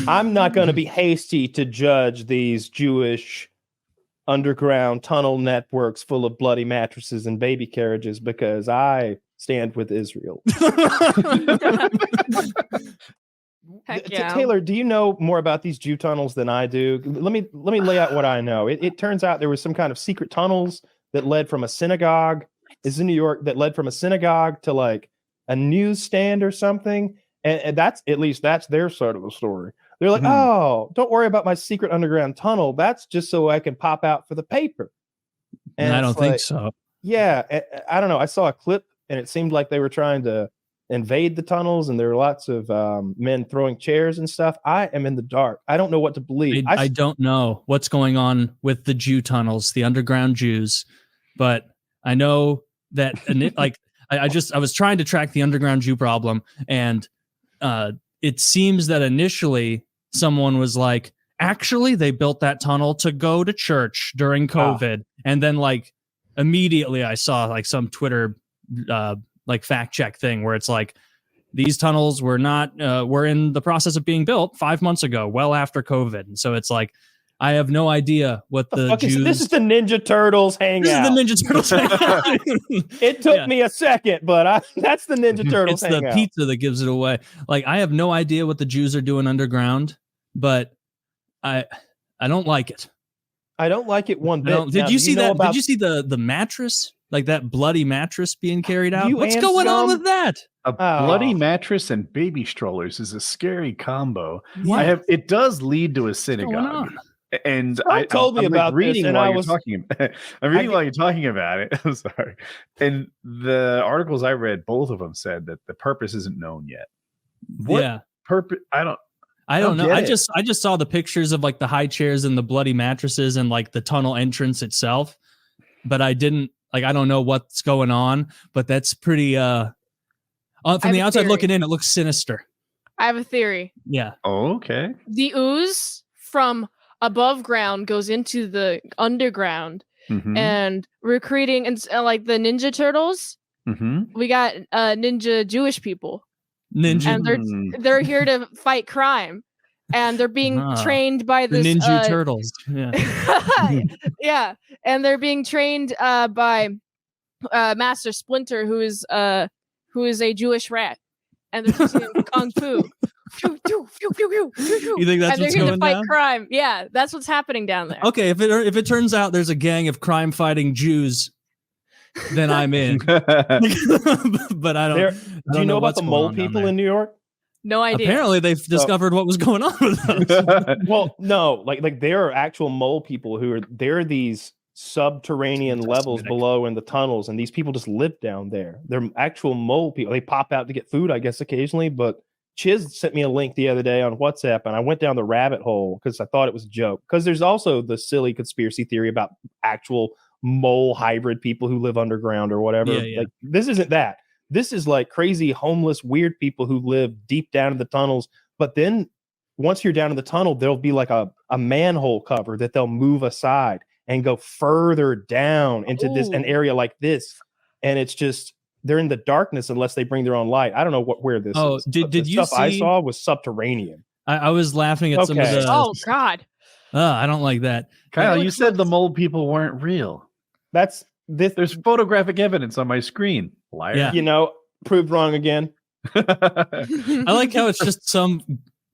I'm not going to be hasty to judge these Jewish underground tunnel networks full of bloody mattresses and baby carriages because I stand with Israel. Heck yeah. Taylor, do you know more about these Jew tunnels than I do? Let me lay out what I know. It turns out there was some kind of secret tunnels that led from a synagogue. It's in New York, that led from a synagogue to like a newsstand or something. And that's, at least that's their side of the story. They're like, oh, don't worry about my secret underground tunnel. That's just so I can pop out for the paper. And I don't think so. Yeah. I don't know. I saw a clip and it seemed like they were trying to invade the tunnels and there were lots of men throwing chairs and stuff. I am in the dark. I don't know what to believe. I don't know what's going on with the Jew tunnels, the underground Jews, but I know that like I was trying to track the underground Jew problem, and it seems that initially someone was like, actually they built that tunnel to go to church during COVID. And then like immediately I saw like some Twitter like fact check thing where it's like, these tunnels were not were in the process of being built 5 months ago, well after COVID. And so it's like, I have no idea what the Jews... This is the Ninja Turtles hangout. This is the Ninja Turtles hangout. It took me a second, but that's the Ninja Turtles hangout. It's the pizza that gives it away. Like, I have no idea what the Jews are doing underground, but I don't like it. I don't like it one bit. Did you see that? Did you see the mattress? Like that bloody mattress being carried out? What's going on with that? A bloody mattress and baby strollers is a scary combo. What? It does lead to a synagogue. And I told me about reading this, while you're talking. I'm reading while you're talking about it. I'm sorry. And the articles I read, both of them said that the purpose isn't known yet. What purpose? I don't know. I just saw the pictures of like the high chairs and the bloody mattresses and like the tunnel entrance itself, but I don't know what's going on. But that's pretty. From the outside looking in, it looks sinister. I have a theory. Yeah. Oh, okay. The ooze from above ground goes into the underground, and we're creating like the Ninja Turtles. We got ninja Jewish people, and they're here to fight crime, and they're being trained by this the Ninja Turtles. Yeah, and they're being trained by Master Splinter, who is a Jewish rat, and they're teaching him kung fu. You think that's what's going fight down? Crime. Yeah, that's what's happening down there. Okay, if it turns out there's a gang of crime fighting Jews, then I'm in. But I don't. Do you know about the mole people in New York? No idea. Apparently, they've discovered what was going on with them. Well, no, like there are actual mole people they're these subterranean levels below in the tunnels, and these people just live down there. They're actual mole people. They pop out to get food, I guess, occasionally, but Chiz sent me a link the other day on WhatsApp, and I went down the rabbit hole because I thought it was a joke. Because there's also the silly conspiracy theory about actual mole hybrid people who live underground or whatever. Yeah. Like, this isn't that. This is like crazy, homeless, weird people who live deep down in the tunnels. But then once you're down in the tunnel, there'll be like a manhole cover that they'll move aside and go further down into an area like this. And it's just... they're in the darkness unless they bring their own light. I don't know where this is. Did you stuff I saw was subterranean. I was laughing at some of the... Oh, God. I don't like that. Kyle, you said the mole people weren't real. That's this. There's photographic evidence on my screen. Liar. Yeah. You know, proved wrong again. I like how it's just some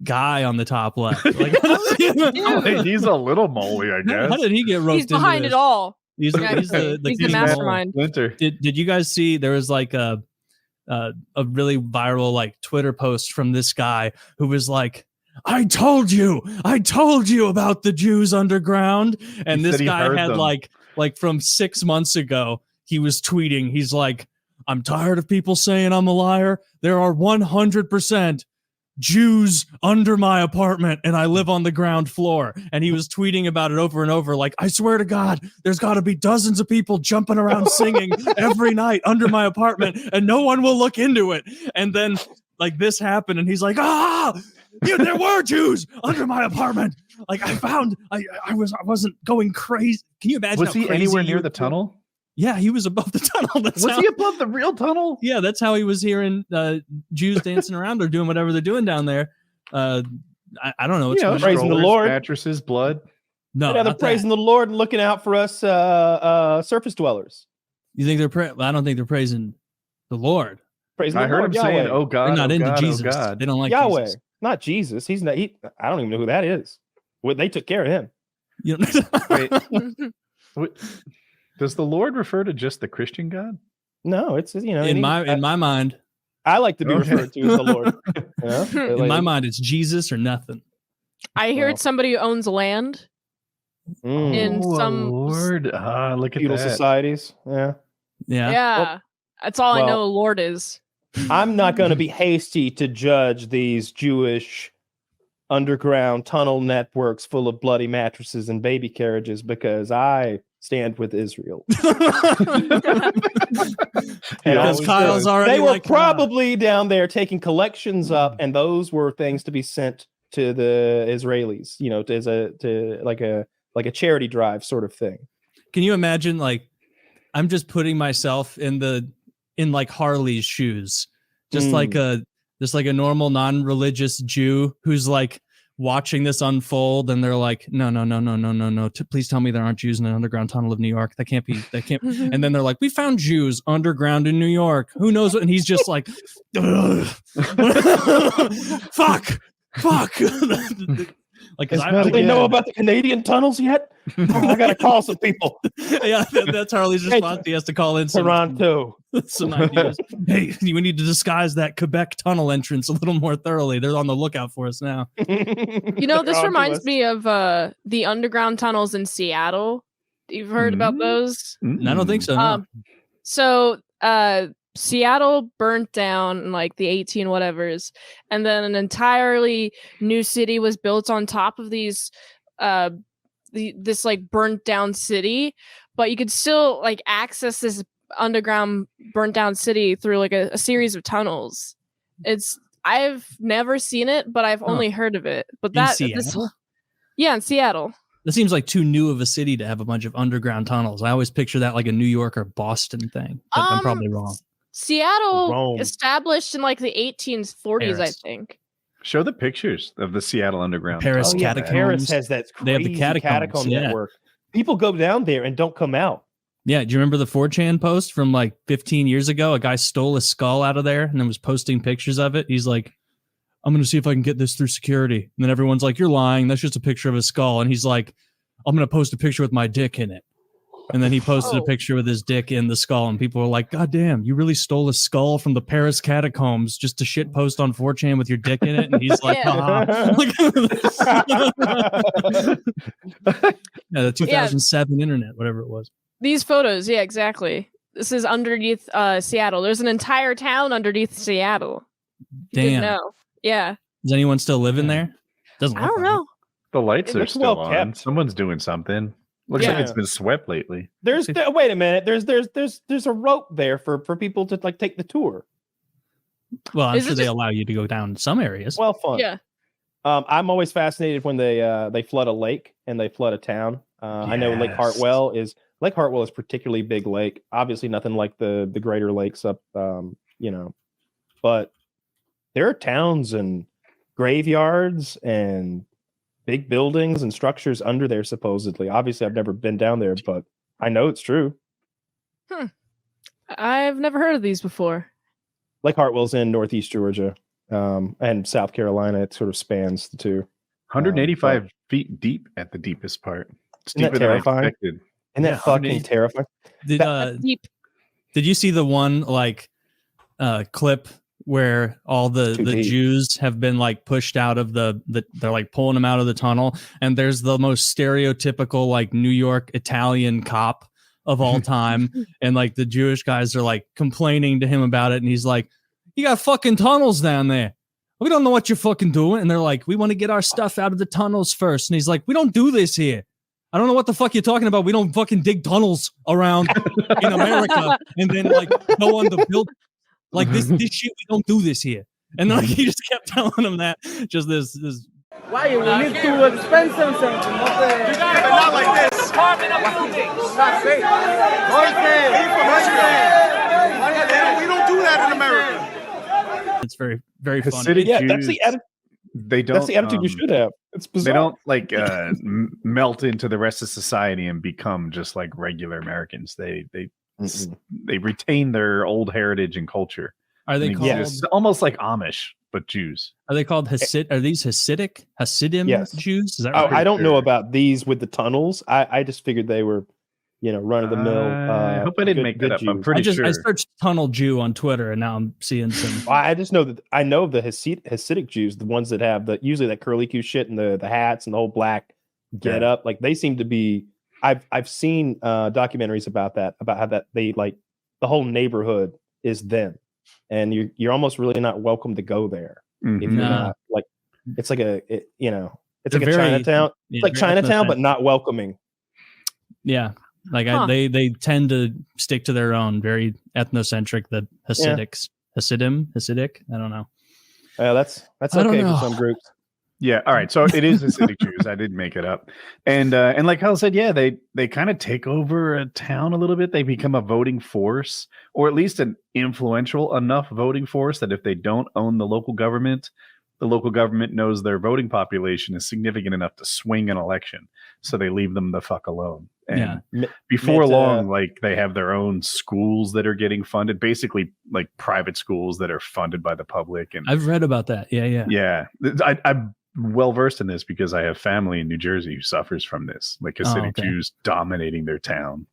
guy on the top left. Like, he's a little moley, I guess. How did he get roped? He's behind into it this? all. He's the mastermind. Did you guys see there was like a really viral like Twitter post from this guy who was like, I told you about the Jews underground. And this guy had them. like from 6 months ago, he was tweeting, he's like, I'm tired of people saying I'm a liar. There are 100% Jews under my apartment and I live on the ground floor. And he was tweeting about it over and over, like, I swear to God, there's got to be dozens of people jumping around singing every night under my apartment and no one will look into it. And then like this happened and he's like, there were Jews under my apartment. Like I wasn't going crazy. Can you imagine? Was he anywhere near the tunnel? Yeah, he was above the tunnel. Was he above the real tunnel? Yeah, that's how he was hearing Jews dancing around or doing whatever they're doing down there. I don't know. What's going on. praising the Lord, mattresses, blood. No, they're praising the Lord and looking out for us surface dwellers. You think they're? I don't think they're praising the Lord. Praising I the heard Lord, him saying, "Oh God, they're not into God, Jesus. Oh God." They don't like Yahweh, Jesus. not Jesus. He's not. I don't even know who that is. Well, they took care of him. You know? Wait, does the Lord refer to just the Christian God? No, it's in my mind. I like to be referred to as the Lord. In my mind, it's Jesus or nothing. I heard somebody who owns land in some Lord. Look at feudal that. societies. Yeah. Yeah. That's all I know a Lord is. I'm not going to be hasty to judge these Jewish underground tunnel networks full of bloody mattresses and baby carriages because I stand with Israel. Because Kyle's already they were probably down there taking collections up, and those were things to be sent to the Israelis, to like a charity drive sort of thing. Can you imagine, like, I'm just putting myself in like Harley's shoes, just like a normal non-religious Jew who's like watching this unfold, and they're like, no, please tell me there aren't Jews in an underground tunnel of New York. That can't. And then they're like, we found Jews underground in New York. Who knows what? And he's just like, fuck. Like, do they know about the Canadian tunnels yet? I gotta call some people. Yeah, that's Harley's response. He has to call in Toronto. Some ideas. Hey, we need to disguise that Quebec tunnel entrance a little more thoroughly. They're on the lookout for us now. This reminds me of the underground tunnels in Seattle. You've heard about those? I don't think so. No. So Seattle burnt down in like the 18 whatevers, and then an entirely new city was built on top of these this like burnt down city, but you could still like access this underground burnt down city through like a series of tunnels. I've never seen it, but I've only heard of it. But in Seattle? In Seattle. That seems like too new of a city to have a bunch of underground tunnels. I always picture that like a New York or Boston thing. But I'm probably wrong. Seattle established in like the 1840s, Paris. I think. Show the pictures of the Seattle underground. Paris catacombs. Paris has that crazy catacomb network. People go down there and don't come out. Yeah, do you remember the 4chan post from like 15 years ago? A guy stole a skull out of there and then was posting pictures of it. He's like, I'm going to see if I can get this through security. And then everyone's like, you're lying. That's just a picture of a skull. And he's like, I'm going to post a picture with my dick in it. And then he posted a picture with his dick in the skull, and people were like, God damn, you really stole a skull from the Paris catacombs just to shit post on 4chan with your dick in it? And he's like, the 2007 internet, whatever it was. These photos, yeah, exactly. This is underneath Seattle. There's an entire town underneath Seattle. Damn. No. Yeah. Is anyone still living there? I don't know. The lights are still on. Someone's doing something. Looks like it's been swept lately. Wait a minute. There's a rope there for people to like take the tour. Well, I'm sure they allow you to go down some areas. Well, fun. Yeah. I'm always fascinated when they flood a lake and they flood a town. I know Lake Hartwell is particularly big lake. Obviously, nothing like the greater lakes up, but there are towns and graveyards and big buildings and structures under there, supposedly. Obviously, I've never been down there, but I know it's true. I've never heard of these before. Lake Hartwell's in Northeast Georgia and South Carolina. It sort of spans the two. 185 feet deep at the deepest part. It's deeper than I expected. Isn't that fucking terrifying? Deep. Did you see the one like clip where all the Jews have been like pushed out of they're like pulling them out of the tunnel, and there's the most stereotypical like New York Italian cop of all time, and like the Jewish guys are like complaining to him about it, and he's like, you got fucking tunnels down there, we don't know what you're fucking doing. And they're like, we want to get our stuff out of the tunnels first. And he's like, we don't do this here. I don't know what the fuck you're talking about. We don't fucking dig tunnels around in America and then like go on the build. Like this shit, we don't do this here. And then like, he just kept telling him that. Just this. Why you need to expend something? You got it, not like this. Apartment of buildings. Not safe. We don't do that in America. It's very, very funny. Hasidic Jews, They don't. That's the attitude you should have. It's bizarre. They don't like melt into the rest of society and become just like regular Americans. They retain their old heritage and culture. Are they called almost like Amish, but Jews? Are they called Hasid? Are these Hasidim Jews? Is that right? Oh, I don't know about these with the tunnels. I just figured they were, run of the mill. I hope I didn't make that up. Jews. I'm pretty sure. I searched tunnel Jew on Twitter, and now I'm seeing some. I just know that I know the Hasidic Jews, the ones that have usually that curly Q shit and the hats and the whole black get up. Like they seem to be. I've seen documentaries about how that they like the whole neighborhood is them, and you're almost really not welcome to go there if you're not like. It's like it's like a Chinatown. It's like Chinatown, but not welcoming. Yeah. Like they tend to stick to their own, very ethnocentric. The Hasidic. I don't know. That's okay for some groups. Yeah. All right. So it is Hasidic Jews. I didn't make it up. And like Hal said, yeah, they kind of take over a town a little bit. They become a voting force, or at least an influential enough voting force that if they don't own the local government knows their voting population is significant enough to swing an election. So they leave them the fuck alone. And before long, like they have their own schools that are getting funded, basically like private schools that are funded by the public. And I've read about that. Yeah. I'm well versed in this because I have family in New Jersey who suffers from this, like Hasidic Jews dominating their town,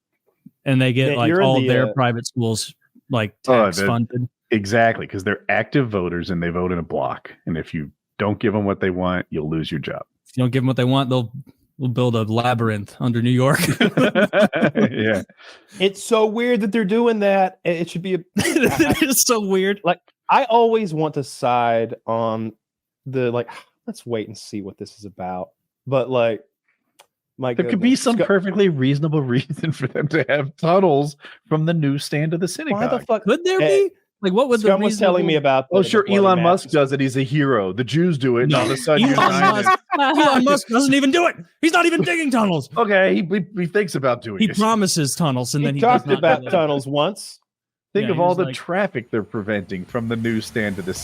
and they get like all their private schools like tax funded. Exactly, because they're active voters and they vote in a block. And if you don't give them what they want, you'll lose your job. If you don't give them what they want, they'll build a labyrinth under New York. Yeah. It's so weird that they're doing that. It should be it is so weird. Like I always want to side on the let's wait and see what this is about. But like there could be some perfectly reasonable reason for them to have tunnels from the newsstand to the synagogue. Why the fuck could there be? Like, what would Scum was telling me about? Sure, Elon Musk does it. He's a hero. The Jews do it. And all of a sudden, Elon Musk doesn't even do it. He's not even digging tunnels. Okay, he thinks about doing it. He promises tunnels, and then he talked about tunnels once. Think of all the traffic they're preventing from the newsstand to the